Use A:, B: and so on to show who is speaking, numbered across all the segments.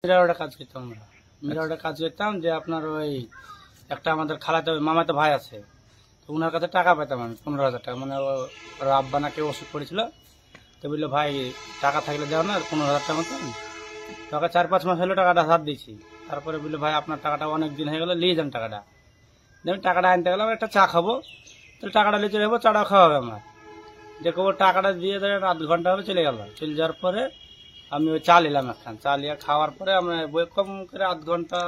A: মিরারোডে কাজ করতাম আমরা। মিরারোডে কাজ করতাম যে আপনার ওই একটা আমাদের খালাতো মামাতো ভাই আছে, তো ওনার কাছে টাকা পেতাম আমি 15,000 টাকা। মানে ওর আব্বা নাকি ওষুধ পড়েছিল, তো বললো ভাই টাকা থাকলে দেওয়া না 15,000 টাকা মতন। টাকা 4-5 মাস হলো টাকাটা হাত দিয়েছি। তারপরে বললো ভাই আপনার টাকাটা অনেক দিন হয়ে গেলো, নিয়ে যান টাকাটা। যেমন টাকাটা আনতে গেলাম, একটা চা খাবো, তো টাকাটা নিয়ে চলে যাবো, চাটাও খাওয়া হবে আমার। দেখো টাকাটা দিয়ে দেয়, আধ ঘন্টা হবে চলে গেল। চলে যাওয়ার পরে আমি ওই চা নিলাম একখান, চা নিয়ে খাওয়ার পরে আমরা কম করে আধ ঘন্টা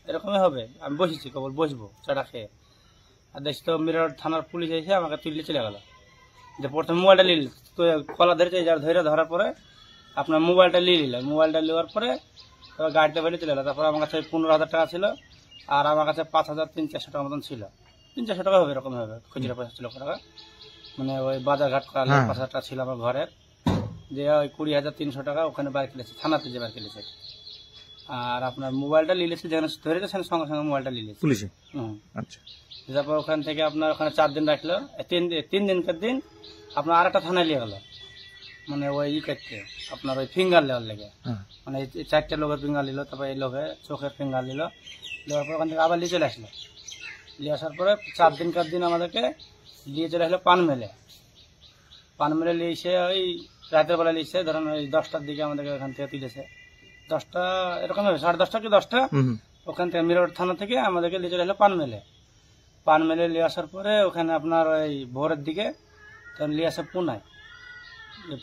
A: এরকমই হবে আমি বসেছি, কেবল বসবো চাটা খেয়ে। আর দেখছি তো মিরার থানার পুলিশ এসে আমাকে তুললে চলে গেল। যে প্রথমে মোবাইলটা নিল, কলা ধরেছে, যার ধরার পরে আপনার মোবাইলটা নিয়ে নিল। মোবাইলটা নেওয়ার পরে তারপর গাড়িতে ফেলে চলে গেলো। তারপর আমার কাছে 15,000 টাকা ছিল, আর আমার কাছে 5,300-400 টাকা মতন ছিল। 300-400 টাকা হবে, এরকম হবে, খুচরা পয়সা ছিল টাকা। মানে ওই বাজার ঘাট করালে 5,000 টাকা ছিল আমার ঘরের। যে ওই 20,300 টাকা ওখানে বার খেলেছে, থানাতে যে বার খেলেছে। আর আপনার মোবাইলটা লিলেছে, যেখানে ধরেছে সেখানে সঙ্গে সঙ্গে মোবাইলটা লিলেছে পুলিশে। আচ্ছা, তারপর ওখান থেকে আপনার ওখানে 4 দিন রাখলো। 3 দিনকার দিন আপনার আরেকটা থানায় নিয়ে গেল, মানে ওই করতে আপনার ওই ফিঙ্গার লেওয়ার লেগে। মানে 4টা লোকের ফিঙ্গার নিল, তারপর এই লোকের চোখের ফিঙ্গার নিল। নেওয়ার পর ওখান থেকে আবার নিয়ে চলে আসলো। নিয়ে আসার পরে 4 দিনকার দিন আমাদেরকে নিয়ে চলে আসলো পান মেলে। পান মেলে নিয়ে এসে ওই রাতের বেলা নিচ্ছে, ধরেন ওই 10টার দিকে আমাদেরকে ওখান থেকে তুলেছে। 10টা এরকম হবে, 10:30 কি 10টা, ওখান থেকে মিরর থানা থেকে আমাদেরকে নিয়ে চলে এলো পান মেলে। পান মেলে নিয়ে আসার পরে ওখানে আপনার ওই ভোরের দিকে তখন নিয়ে আসে পুনায়।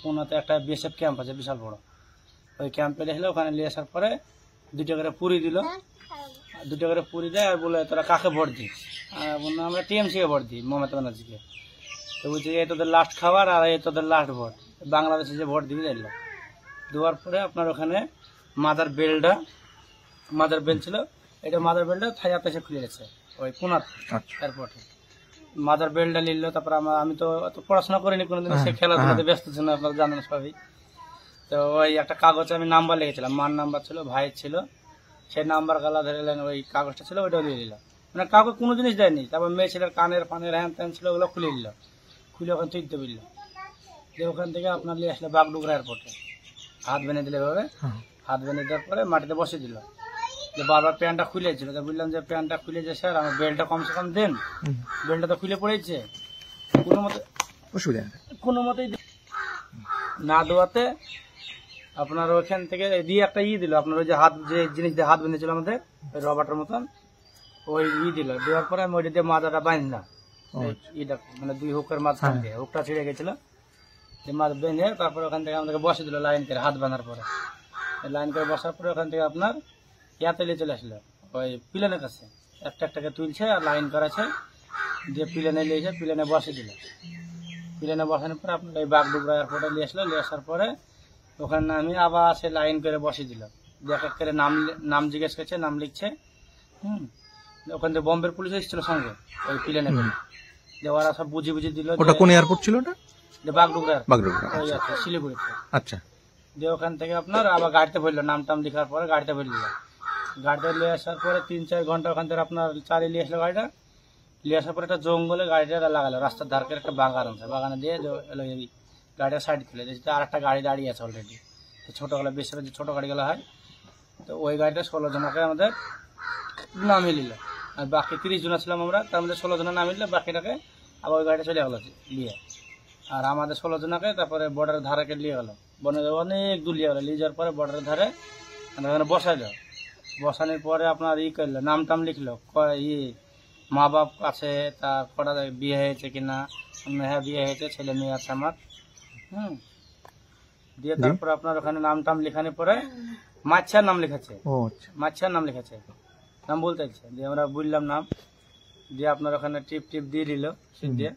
A: পুনাতে একটা বিএসএফ ক্যাম্প আছে বিশাল বড়, ওই ক্যাম্পে দেখলো। ওখানে নিয়ে আসার পরে 2টা করে পুরি দিল, 2টা করে পুরি দেয়। আর বলে তোরা কাকে ভোট দিস? বললাম আমরা টিএমসি কে ভোট দিই, মমতা ব্যানার্জিকে। তো বলছে এই তোদের লাস্ট খাবার আর এই তোদের লাস্ট ভোট, বাংলাদেশে যে ভোট দিবি দিল। দেওয়ার পরে আপনার ওখানে মাদার বেল ছিল, এটা মাদার বেলটা থাইয়াতে এসে খুলে গেছে ওই পুনার এয়ারপোর্টে। মাদার বেলটা নিল। তারপর আমি তো পড়াশোনা করিনি কোনোদিন, সে খেলাধুলাতে ব্যস্ত ছিল, আপনারা জানেন সবই। তো ওই একটা কাগজে আমি নাম্বার লিখেছিলাম, মার নাম্বার ছিল, ভাইয়ের ছিল, সেই নাম্বার গালা ধরে ওই কাগজটা ছিল, ওইটাও দিয়ে দিল। মানে কাউকে কোনো জিনিস দেয়নি। তারপর মেয়ে ছেলের কানের ফানের হ্যান ত্যান ছিল, ওগুলো খুলে দিল। খুলে ওখানে তুলতে বলল। যে ওখান থেকে আপনার নিয়ে আসলো বাগডোগরা এয়ারপোর্টে, হাত বেঁধে দিলে এভাবে। হাত বেঁধে দেওয়ার পরে মাটিতে বসে দিল। যে বারবার প্যান্টটা খুলেছিল, তো বললাম যে প্যান্টটা খুলে যে স্যার আমার বেল্টটা কমসে কম দেন, বেল্টটা তো খুলে পড়েছে। কোনো মতেই না দেওয়াতে আপনার ওখান থেকে দিয়ে একটা দিল, আপনার ওই যে হাত, যে জিনিস দিয়ে হাত বেঁধেছিল আমাদের ওই রবারটার মতন, ওই দিল। দেওয়ার পরে আমি ওইটা দিয়ে মাথাটা বাঁধলাম, মানে 2 হুকের মাঝখান দিয়ে হুকটা ছিঁড়ে গেছিল, যে মাছ বেঁধে তারপরে ওখান থেকে আমাদেরকে বসে দিল লাইন করে। হাত বাঁধার পরে লাইন করে বসার পরে ওখান থেকে আপনার ইয়াতে নিয়ে চলে আসলো ওই প্লেনের কাছে। একটাকে তুলছে আর লাইন করাছে, দিয়ে প্লেনে নিয়েছে, প্লেনে বসে দিল। প্লেনে বসানোর পরে আপনার এই বাগডোগরা এয়ারপোর্টে নিয়ে আসলো। নিয়ে আসার পরে ওখানে আমি আবার সে লাইন করে বসে দিল। এক এক করে নাম জিজ্ঞেস করছে, নাম লিখছে। ওখান থেকে বম্বের পুলিশ এসেছিল সঙ্গে ওই প্লেনে করে, যে ওরা সব বুঝি দিল।
B: ওটা কোন এয়ারপোর্ট ছিল? ওটা
A: বাগডোগরা ওই আছে শিলিগুড়িতে।
B: আচ্ছা,
A: দিয়ে ওখান থেকে আপনার আবার গাড়িতে ভরলো, নাম টাম লেখার পরে গাড়িতে ভরে দিল। গাড়িতে নিয়ে আসার পরে 3-4 ঘন্টা ওখান থেকে আপনার চালিয়ে নিয়ে আসলো গাড়িটা। নিয়ে আসার পরে একটা জঙ্গলে গাড়িটা লাগালো, রাস্তার ধার করে একটা বাগান আছে, বাগানে দিয়ে গাড়িটা সাইড খুলে দিয়েছে। আর একটা গাড়ি দাঁড়িয়ে আছে অলরেডি, ছোটোগুলো, বেশি যে ছোটো গাড়িগুলো হয়। তো ওই গাড়িটা 16 জনকে আমাদের নামিয়ে নিল। আর বাকি 30 জন ছিলাম আমরা, তার মধ্যে 16 জনের নামিয়ে নিল, বাকিটাকে আবার ওই গাড়িটা চলে গেলো নিয়ে। আর আমাদের 16 জনকে তারপরে বর্ডারের ধারে নিয়ে গেলো, অনেক দূর নিয়ে গেলো। নিয়ে যাওয়ার পরে বর্ডারের ধারে ওখানে বসাইলো। বসানোর পরে আপনার করলো, নাম টাম লিখলো, মা বাপ আছে, তা কটা বিয়ে হয়েছে কিনা, হ্যাঁ বিয়ে হয়েছে, ছেলে মেয়ে আছে আমার। দিয়ে তারপরে আপনার ওখানে নাম টাম লেখানোর পরে মাছার নাম লিখেছে, মাছার নাম লিখেছে, নাম বলতে চাইছে। দিয়ে আমরা বললাম নাম, দিয়ে আপনার ওখানে টিপ দিয়ে দিল সিট দিয়ে।